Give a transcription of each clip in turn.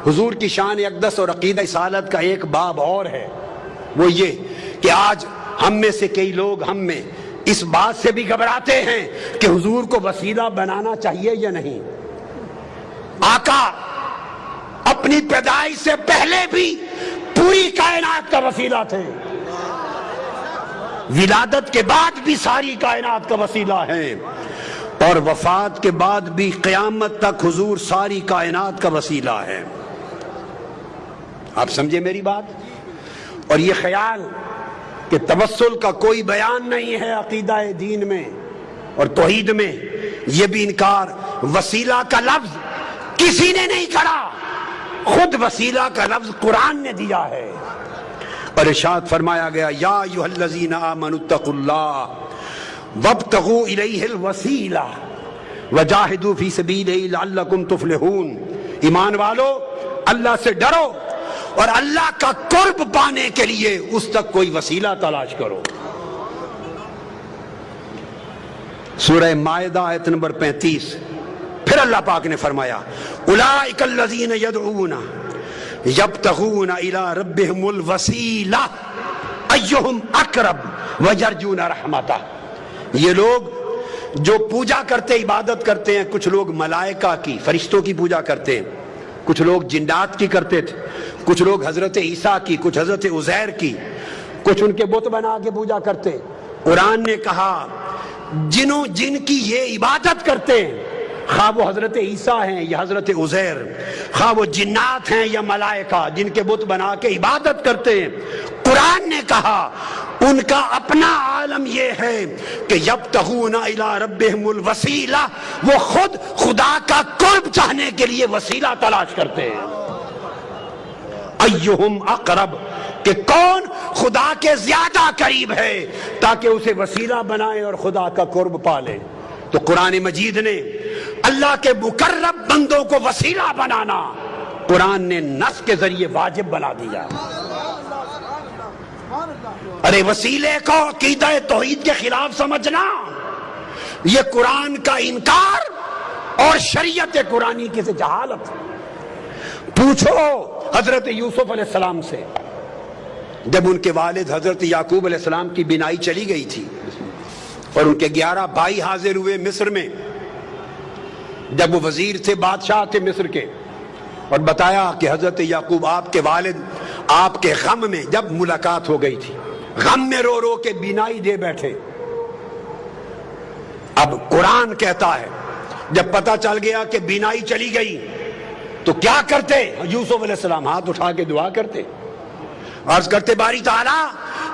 حضور کی شان اقدس اور عقیدہ رسالت کا ایک باب اور ہے، وہ یہ کہ آج ہم میں سے کئی لوگ ہم میں اس بات سے بھی گھبراتے ہیں کہ حضور کو وسیلہ بنانا چاہیے یا نہیں۔ آقا اپنی پیدائش سے پہلے بھی پوری کائنات کا وسیلہ تھے، ولادت کے بعد بھی ساری کائنات کا وسیلہ ہے، اور وفات کے بعد بھی قیامت تک حضور ساری کائنات کا وسیلہ ہے۔ آپ سمجھے میری بات؟ اور یہ خیال کہ توسل کا کوئی بیان نہیں ہے عقیدہ دین میں اور توحید میں، یہ بھی انکار۔ وسیلہ کا لفظ کسی نے نہیں کھڑا، خود وسیلہ کا لفظ قرآن نے دیا ہے، اور ارشاد فرمایا گیا یا ایھا الذین آمنوا اتقوا اللہ وابتغوا الیہ الوسیلہ وجاہدوا فی سبیلہ لعلکم تفلحون۔ ایمان والو، اللہ سے ڈرو اور اللہ کا قرب پانے کے لیے اس تک کوئی وسیلہ تلاش کرو۔ سورہ مائدہ آیت نمبر 35، پھر اللہ پاک نے فرمایا اولئک الذین یدعون یبتغون الی ربہم الوسیلہ ایہم اقرب ویرجون رحمتہ۔ یہ لوگ جو پوجا کرتے، عبادت کرتے ہیں، کچھ لوگ ملائکہ کی، فرشتوں کی پوجا کرتے ہیں، کچھ لوگ جنات کی کرتے تھے، کچھ لوگ حضرت عیسیٰ کی، کچھ حضرت عزیر کی، کچھ ان کے بت بنا کے پوجا کرتے۔ قرآن نے کہا جن کی یہ عبادت کرتے ہیں، خواہ وہ حضرت عیسیٰ ہیں یا حضرت عزیر، خواہ وہ جنات ہیں یا ملائکہ، جن کے بت بنا کے عبادت کرتے ہیں، قرآن نے کہا ان کا اپنا عالم یہ ہے کہ یبتغون الی ربہم الوسیلہ، وہ خود خدا کا قرب چاہنے کے لیے وسیلہ تلاش کرتے ہیں۔ ایہم اقرب، کہ کون خدا کے زیادہ قریب ہے تاکہ اسے وسیلہ بنائے اور خدا کا قرب پالے۔ تو قرآن مجید نے اللہ کے مقرب بندوں کو وسیلہ بنانا قرآن نے نص کے ذریعے واجب بنا دیا۔ ارے وسیلے کو عقیدہ توحید کے خلاف سمجھنا، یہ قرآن کا انکار اور شریعت قرآنی کی سے جہالت۔ پوچھو حضرت یوسف علیہ السلام سے، جب ان کے والد حضرت یعقوب علیہ السلام کی بینائی چلی گئی تھی اور ان کے 11 بھائی حاضر ہوئے مصر میں، جب وہ وزیر تھے، بادشاہ تھے مصر کے، اور بتایا کہ حضرت یعقوب آپ کے والد آپ کے غم میں، جب ملاقات ہو گئی تھی، غم میں رو رو کے بینائی دے بیٹھے۔ اب قرآن کہتا ہے جب پتہ چل گیا کہ بینائی چلی گئی تو کیا کرتے؟ یوسف علیہ السلام ہاتھ اٹھا کے دعا کرتے، عرض کرتے باری تعالیٰ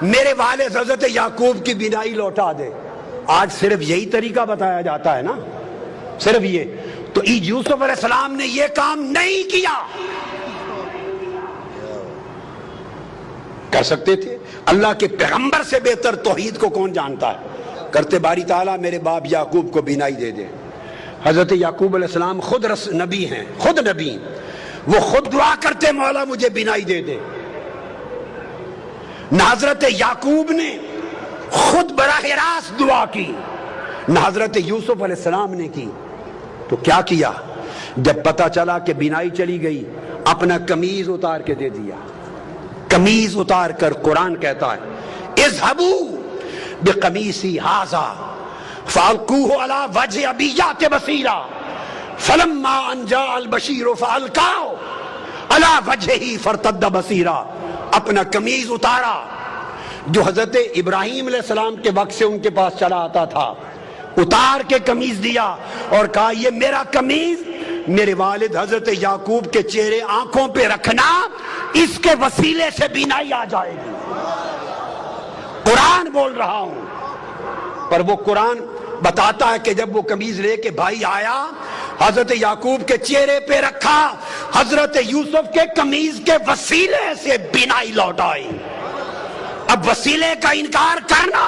میرے والد حضرت یعقوب کی بینائی لوٹا دے۔ آج صرف یہی طریقہ بتایا جاتا ہے نا، صرف یہ۔ تو یوسف علیہ السلام نے یہ کام نہیں کیا، کر سکتے تھے۔ اللہ کے پیغمبر سے بہتر توحید کو کون جانتا ہے؟ کرتے باری تعالیٰ میرے باپ یعقوب کو بینائی دے دے۔ حضرت یعقوب علیہ السلام خود نبی ہیں، خود نبی، وہ خود دعا کرتے مولا مجھے بینائی دے دے۔ نہ حضرت یعقوب نے خود براہ راست دعا کی، نہ حضرت یوسف علیہ السلام نے کی۔ تو کیا کیا؟ جب پتہ چلا کہ بینائی چلی گئی، اپنا قمیض اتار کے دے دیا۔ قمیض اتار کر قرآن کہتا ہے اذهبوا بقمیصی ھذا فالقوه علی وجه ابیات بصیرا فلما ان جاء البشیر فالقاه علی وجهه فارتد بصیرا۔ اپنا قمیض اتارا، جو حضرت ابراہیم علیہ السلام کے وقت سے ان کے پاس چلا آتا تھا، اتار کے قمیض دیا اور کہا یہ میرا قمیض میرے والد حضرت یعقوب کے چہرے آنکھوں پہ رکھنا، اس کے وسیلے سے بینائی آ جائے گی۔ قرآن بول رہا ہوں، پر وہ قرآن بتاتا ہے کہ جب وہ قمیض لے کے بھائی آیا، حضرت یعقوب کے چہرے پہ رکھا، حضرت یوسف کے قمیض کے وسیلے سے بینائی لوٹ آئی۔ اب وسیلے کا انکار کرنا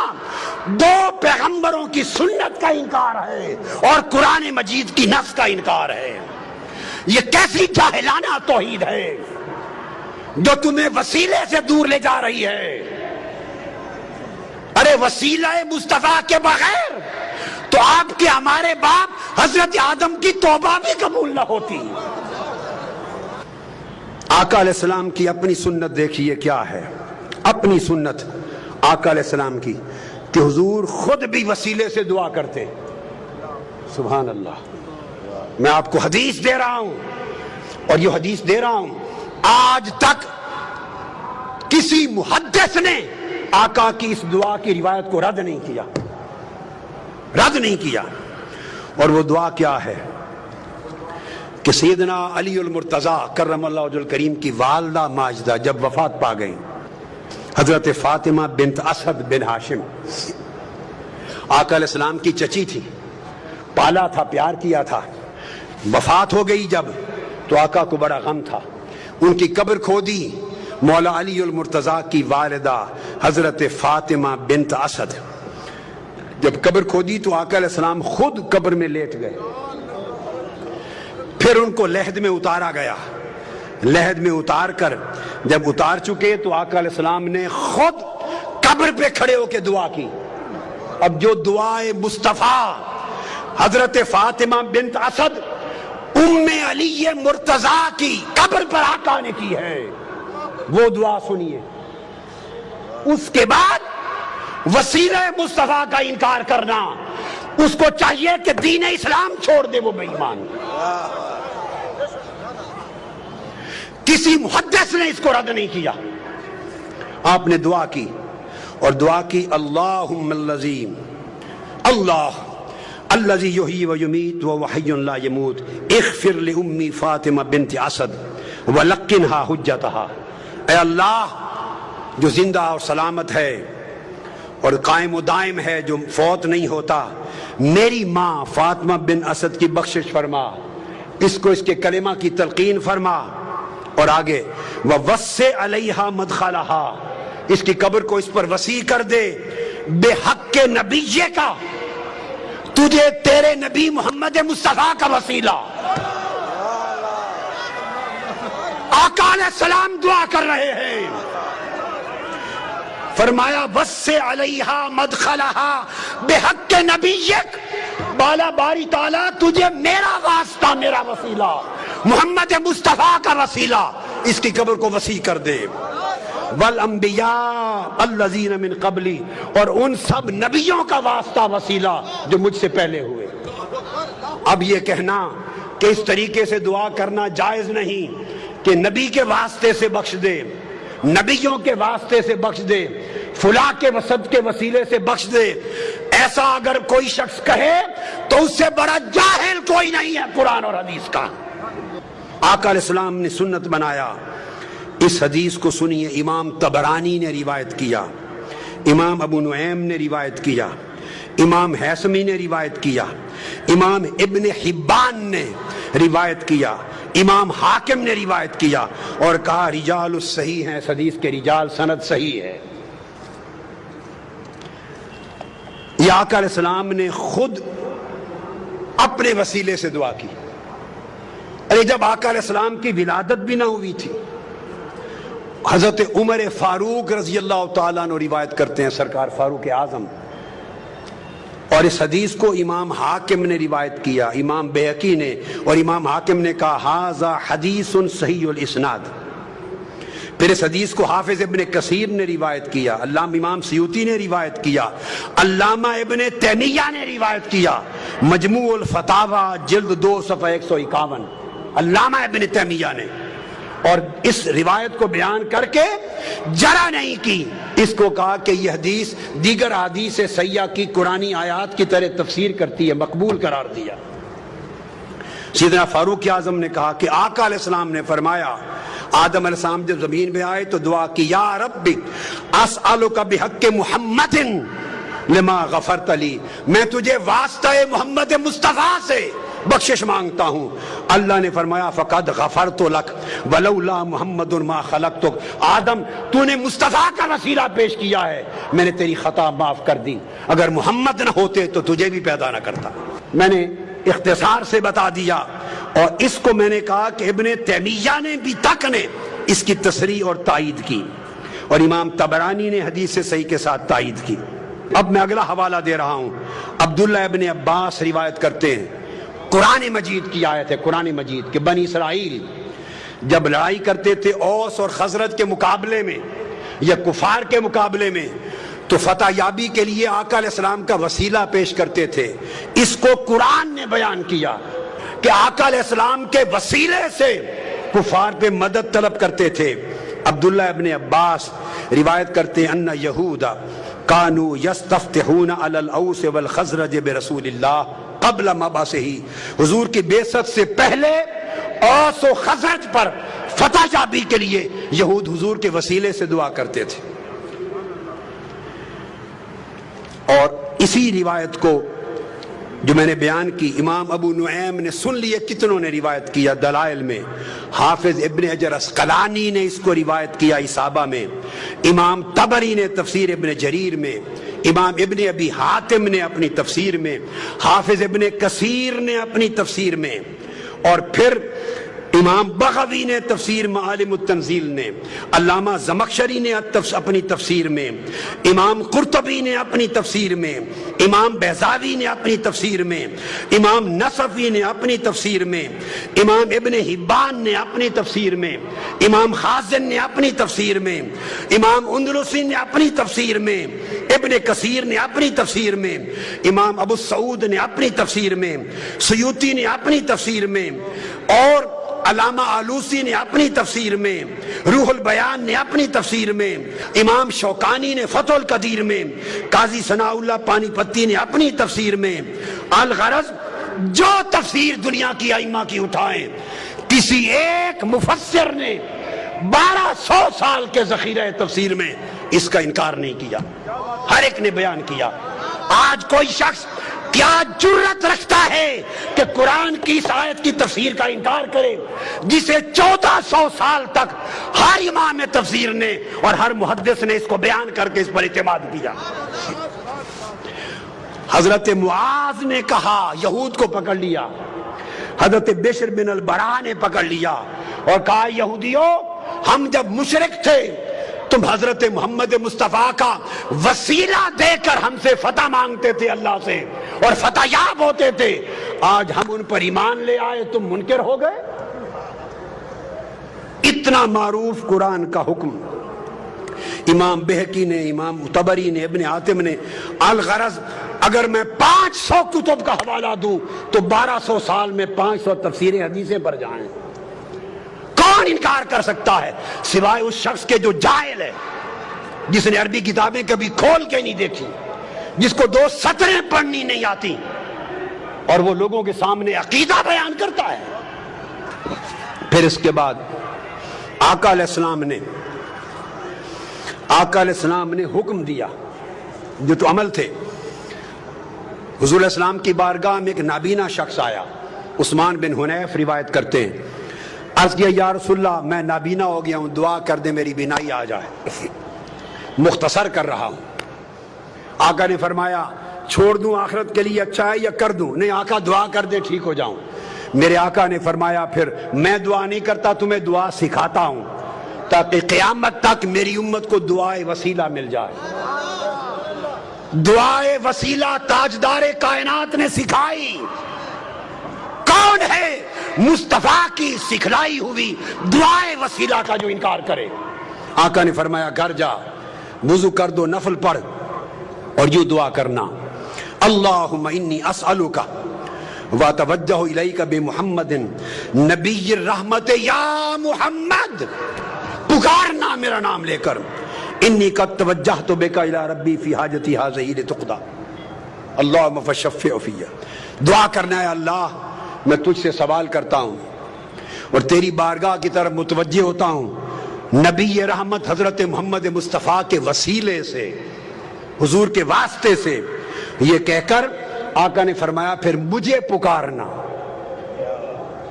دو پیغمبروں کی سنت کا انکار ہے اور قرآن مجید کی نص کا انکار ہے۔ یہ کیسی جاہلانہ توحید ہے جو تمہیں وسیلے سے دور لے جا رہی ہے۔ ارے وسیلہ مصطفیٰ کے بغیر تو آپ کے ہمارے باپ حضرت آدم کی توبہ بھی قبول نہ ہوتی۔ آقا علیہ السلام کی اپنی سنت دیکھیے کیا ہے. اپنی سنت آقا علیہ السلام کی کہ حضور خود بھی وسیلے سے دعا کرتے. سبحان اللہ. میں آپ کو حدیث دے رہا ہوں اور یہ حدیث دے رہا ہوں آج تک کسی محدث نے آقا کی اس دعا کی روایت کو رد نہیں کیا. رد نہیں کیا. اور وہ دعا کیا ہے کہ سیدنا علی المرتضیٰ کرم اللہ وجہ الکریم کی والدہ ماجدہ جب وفات پا گئیں، حضرت فاطمہ بنت اسد بن ہاشم آقا علیہ السلام کی چچی تھی، پالا تھا، پیار کیا تھا. وفات ہو گئی جب تو آقا کو بڑا غم تھا. ان کی قبر کھودی. مولا علی المرتضیٰ کی والدہ حضرت فاطمہ بنت اسد جب قبر کھودی تو آقا علیہ السلام خود قبر میں لیٹ گئے. پھر ان کو لحد میں اتارا گیا. لحد میں اتار کر جب اتار چکے تو آقا علیہ السلام نے خود قبر پہ کھڑے ہو کے دعا کی. اب جو دعائے مصطفیٰ حضرت فاطمہ بنت اسد ام علی مرتضیٰ کی قبر پر آقا نے کی ہے وہ دعا سنیے. اس کے بعد وسیلہ مصطفیٰ کا انکار کرنا، اس کو چاہیے کہ دین اسلام چھوڑ دے، وہ بے ایمان. کسی محدث نے اس کو رد نہیں کیا. آپ نے دعا کی اور دعا کی اللہم اللذیم اللہ الذی یحیی و یمیت و حی لا یموت اغفر لأمی فاطمہ بنت اسد ولقنہا حجتہا. اے اللہ جو زندہ اور سلامت ہے اور قائم و دائم ہے، جو فوت نہیں ہوتا، میری ماں فاطمہ بن اسد کی بخشش فرما، اس کو اس کے کلمہ کی تلقین فرما. اور آگے وَوَسِّعْ عَلَيْهَا مَدْخَلَهَا، اس کی قبر کو اس پر وسیع کر دے. بے حق کے نبیے کا، تجھے تیرے نبی محمد مصطفیٰ کا وسیلہ. آقا علیہ السلام دعا کر رہے ہیں. فرمایا وَسِّعْ عَلَيْهَا مَدْخَلَهَا بِحَقِّ نَبِيِّكَ، بالا باری تعالیٰ تجھے میرا واسطہ، میرا وسیلہ، محمد مصطفیٰ کا وسیلہ، اس کی قبر کو وسیع کر دے. وَالْأَنْبِيَاءَ الَّذِينَ مِنْ قَبْلِ، اور ان سب نبیوں کا واسطہ، وسیلہ جو مجھ سے پہلے ہوئے. اب یہ کہنا کہ اس طریقے سے دعا کرنا جائز نہیں کہ نبی کے واسطے سے بخش دے، نبیوں کے واسطے سے بخش دے، فلاں کے وسط کے وسیلے سے بخش دے، ایسا اگر کوئی شخص کہے تو اس سے بڑا جاہل کوئی نہیں ہے قرآن اور حدیث کا. آقا علیہ السلام نے سنت بنایا. اس حدیث کو سنیے. امام طبرانی نے روایت کیا، امام ابو نعیم نے روایت کیا، امام حیثمی نے روایت کیا، امام ابن حبان نے روایت کیا، امام حاکم نے روایت کیا اور کہا رجال الصحیح ہیں، اس حدیث کے رجال سند صحیح ہے. یہ آقا علیہ السلام نے خود اپنے وسیلے سے دعا کی. ارے جب آقا علیہ السلام کی ولادت بھی نہ ہوئی تھی، حضرت عمر فاروق رضی اللہ تعالیٰ عنہ روایت کرتے ہیں، سرکار فاروق اعظم، اور اس حدیث کو امام حاکم نے روایت کیا، امام بیہقی نے، اور امام حاکم نے کہا ھذا حدیث صحیح الاسناد. پھر اس حدیث کو حافظ ابن کثیر نے روایت کیا، علامہ امام سیوطی نے روایت کیا، علامہ ابن تیمیہ نے روایت کیا، مجموع الفتاوی جلد 2 صفحہ 151، علامہ ابن تیمیہ نے. اور اس روایت کو بیان کر کے جرا نہیں کی، اس کو کہا کہ یہ حدیث دیگر حدیث صحیحہ کی قرآنی آیات کی طرح تفسیر کرتی ہے، مقبول قرار دیا. سیدنا فاروق اعظم نے کہا کہ آقا علیہ السلام نے فرمایا، آدم علیہ السلام جب زمین پہ آئے تو دعا کی، یا رب اسألک بحق محمد لما غفرت لی، میں تجھے واسطہ محمد مصطفیٰ سے بخشش مانگتا ہوں. اللہ نے فرمایا فقد غفرت لک ولولا محمد ما خلقتک، آدم تو نے مصطفیٰ کا وسیلہ پیش کیا ہے، میں نے تیری خطا معاف کر دی، اگر محمد نہ ہوتے تو تجھے بھی پیدا نہ کرتا. میں نے اختصار سے بتا دیا، اور اس کو میں نے کہا کہ ابن تیمیہ نے بھی تک نے اس کی تصریح اور تائید کی، اور امام طبرانی نے حدیث صحیح کے ساتھ تائید کی. اب میں اگلا حوالہ دے رہا ہوں. عبداللہ ابن عباس روایت کرتے ہیں، قرآن مجید کی آیت ہے، قرآن مجید کہ بنی اسرائیل جب لڑائی کرتے تھے اوس اور خزرج کے مقابلے میں یا کفار کے مقابلے میں تو فتح یابی کے لیے آقا علیہ السلام کا وسیلہ پیش کرتے تھے. اس کو قرآن نے بیان کیا کہ آقا علیہ السلام کے وسیلے سے کفار پہ مدد طلب کرتے تھے. عبداللہ ابن عباس روایت کرتے ہیں ان یہودا کانوا یستفتحون علی الاوس والخزرج برسول اللہ قبل مبعثہ. حضور کی بعثت سے پہلے اوس و خزرج پر فتح یابی کے لیے یہود حضور کے وسیلے سے دعا کرتے تھے. اور اسی روایت کو جو میں نے بیان کی امام ابو نعیم نے سن لیے. کتنوں نے روایت کیا دلائل میں. حافظ ابن حجر عسقلانی نے اس کو روایت کیا اصابہ میں. امام طبری نے تفسیر ابن جریر میں. امام ابن ابی حاتم نے اپنی تفسیر میں. حافظ ابن کثیر نے اپنی تفسیر میں. اور پھر امام بغوی نے تفسیر معالم التنزیل نے. علامہ زمخشری نے اپنی تفسیر میں. امام قرطبی نے اپنی تفسیر میں. امام بیضاوی نے اپنی تفسیر میں. امام نصفی نے اپنی تفسیر میں. امام ابن حبان نے اپنی تفسیر میں. امام خازن نے اپنی تفسیر میں. امام اندلسی نے اپنی تفسیر میں. ابن کثیر نے اپنی تفسیر میں. امام ابو سعود نے اپنی تفسیر میں. سیوطی نے اپنی تفسیر میں. اور علامہ آلوسی نے اپنی تفسیر میں. روح البیان نے اپنی تفسیر میں. امام شوکانی نے فتح القدیر میں. قاضی ثناء اللہ پانی پتی نے اپنی تفسیر میں. الغرض جو تفسیر دنیا کی ائمہ کی اٹھائیں کسی ایک مفسر نے 1200 سال کے ذخیرہ تفسیر میں اس کا انکار نہیں کیا. ہر ایک نے بیان کیا. آج کوئی شخص کیا جرت رکھتا ہے کہ قرآن کی اس آیت کی تفسیر کا انکار کرے جسے 1400 سال تک ہر امام تفسیر نے اور ہر محدث نے اس کو بیان کر کے اس پر اعتماد کیا. حضرت معاذ نے کہا, یہود کو پکڑ لیا. حضرت بشر بن البراء نے پکڑ لیا اور کہا یہودیوں ہم جب مشرک تھے تم حضرت محمد مصطفیٰ کا وسیلہ دے کر ہم سے فتح مانگتے تھے اللہ سے اور فتح یاب ہوتے تھے. آج ہم ان پر ایمان لے آئے تم منکر ہو گئے. اتنا معروف قرآن کا حکم امام بہقی نے, امام طبری نے, ابن حاتم نے. الغرض اگر میں 500 کتب کا حوالہ دوں تو 1200 سال میں 500 تفسیریں حدیثیں بڑھ جائیں. کون انکار کر سکتا ہے سوائے اس شخص کے جو جاہل ہے, جس نے عربی کتابیں کبھی کھول کے نہیں دیکھی, جس کو 2 سطریں پڑھنی نہیں آتی اور وہ لوگوں کے سامنے عقیدہ بیان کرتا ہے. پھر اس کے بعد آقا علیہ السلام نے حکم دیا جو تو عمل تھے. حضور علیہ السلام کی بارگاہ میں ایک نابینا شخص آیا. عثمان بن حنیف روایت کرتے ہیں, عرض کیا یا رسول اللہ میں نابینا ہو گیا ہوں, دعا کر دے میری بینائی آ جائے. مختصر کر رہا ہوں. آقا نے فرمایا چھوڑ دوں آخرت کے لیے اچھا ہے یا کر دوں؟ نہیں آقا دعا کر دے ٹھیک ہو جاؤں. میرے آقا نے فرمایا پھر میں دعا نہیں کرتا, تمہیں دعا سکھاتا ہوں تاکہ قیامت تک میری امت کو دعائے وسیلہ مل جائے. دعائے وسیلہ تاجدار کائنات نے سکھائی. کون ہے مصطفیٰ کی سکھلائی ہوئی دعائے وسیلہ کا جو انکار کرے؟ آقا نے فرمایا گھر جا وضو کر دو, نفل پڑھ اور یوں دعا کرنا اللہم انی اسألک واتوجہ الیک بمحمد نبی الرحمت یا محمد. پکارنا میرا نام لے کر, انی قد توجہت بک الی ربی فی حاجتی ہذہ لتقضی اللہم فشفع فی. دعا کرنا ہے اللہ میں تجھ سے سوال کرتا ہوں اور تیری بارگاہ کی طرف متوجہ ہوتا ہوں نبی رحمت حضرت محمد مصطفیٰ کے وسیلے سے, حضور کے واسطے سے. یہ کہہ کر آقا نے فرمایا پھر مجھے پکارنا,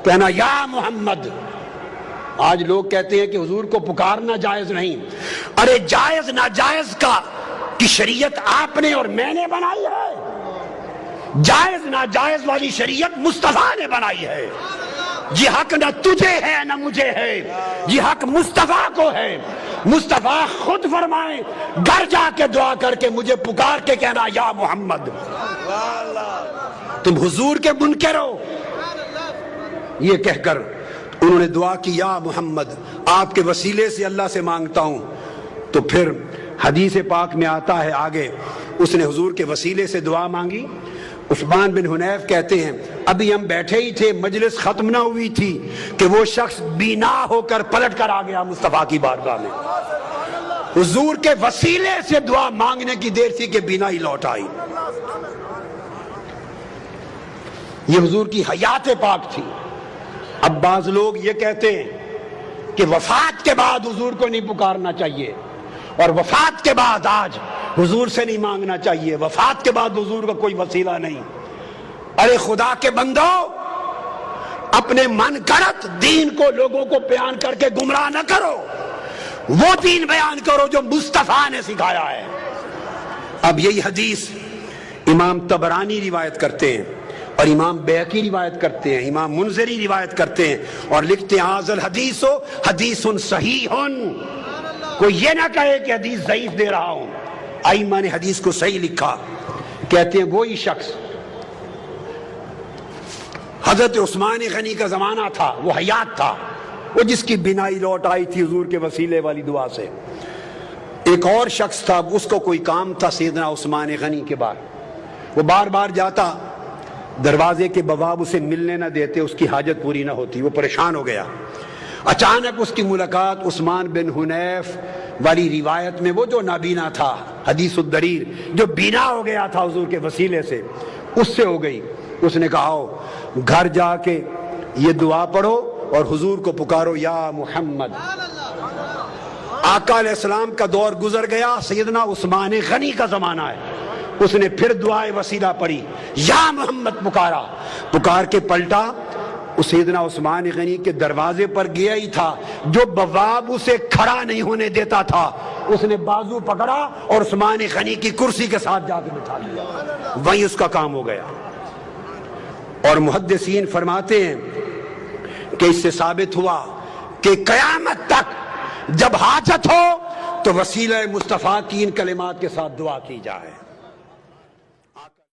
کہنا یا محمد. آج لوگ کہتے ہیں کہ حضور کو پکارنا جائز نہیں. ارے جائز ناجائز کی شریعت آپ نے اور میں نے بنائی ہے. جائز ناجائز والی شریعت مصطفیٰ نے بنائی ہے. یہ حق نہ تجھے ہے نہ مجھے ہے, یہ حق مصطفیٰ کو ہے. مصطفیٰ خود فرمائیں گھر جا کے دعا کر کے مجھے پکار کے کہنا یا محمد. تم حضور کے منکر ہو. یہ کہہ کر انہوں نے دعا کی یا محمد آپ کے وسیلے سے اللہ سے مانگتا ہوں. تو پھر حدیث پاک میں آتا ہے آگے اس نے حضور کے وسیلے سے دعا مانگی. عثمان بن حنیف کہتے ہیں ابھی ہم بیٹھے ہی تھے, مجلس ختم نہ ہوئی تھی کہ وہ شخص بینا ہو کر پلٹ کر آ گیا مصطفیٰ کی بارگاہ میں. حضور کے وسیلے سے دعا مانگنے کی دیر تھی کہ بینا ہی لوٹ آئی. یہ حضور کی حیات پاک تھی. اب بعض لوگ یہ کہتے ہیں کہ وفات کے بعد حضور کو نہیں پکارنا چاہیے, اور وفات کے بعد آج حضور سے نہیں مانگنا چاہیے, وفات کے بعد حضور کا کوئی وسیلہ نہیں. ارے خدا کے بندو, اپنے من گھڑت دین کو لوگوں کو بیان کر کے گمراہ نہ کرو, وہ دین بیان کرو جو مصطفیٰ نے سکھایا ہے. اب یہی حدیث امام طبرانی روایت کرتے ہیں, اور امام بیہقی روایت کرتے ہیں, امام منذری روایت کرتے ہیں, اور لکھتے ہیں ھذا الحدیث حدیث صحیح. کوئی یہ نہ کہے کہ حدیث ضعیف دے رہا ہوں. ائمہ نے حدیث کو صحیح لکھا. کہتے ہیں وہی شخص حضرت عثمان غنی کا زمانہ تھا, وہ حیات تھا, وہ جس کی بینائی لوٹ آئی تھی حضور کے وسیلے والی دعا سے. ایک اور شخص تھا, اس کو کوئی کام تھا سیدنا عثمان غنی کے بعد. وہ بار بار جاتا, دروازے کے بواب اسے ملنے نہ دیتے, اس کی حاجت پوری نہ ہوتی. وہ پریشان ہو گیا. اچانک اس کی ملاقات عثمان بن حنیف والی روایت میں, وہ جو نابینا تھا, حدیث الدریر, جو بینا ہو گیا تھا حضور کے وسیلے سے, اس سے ہو گئی. اس نے کہا آؤ گھر جا کے یہ دعا پڑھو اور حضور کو پکارو یا محمد. آقا علیہ السلام کا دور گزر گیا, سیدنا عثمان غنی کا زمانہ ہے. اس نے پھر دعائے وسیلہ پڑھی, یا محمد پکارا. پکار کے پلٹا, سیدنا عثمان غنی کے دروازے پر گیا ہی تھا, جو بواب اسے کھڑا نہیں ہونے دیتا تھا, اس نے بازو پکڑا اور عثمان غنی کی کرسی کے ساتھ جا کے بٹھا لیا. وہیں اس کا کام ہو گیا. اور محدثین فرماتے ہیں کہ اس سے ثابت ہوا کہ قیامت تک جب حاجت ہو تو وسیلہ مصطفیٰ کی ان کلمات کے ساتھ دعا کی جائے.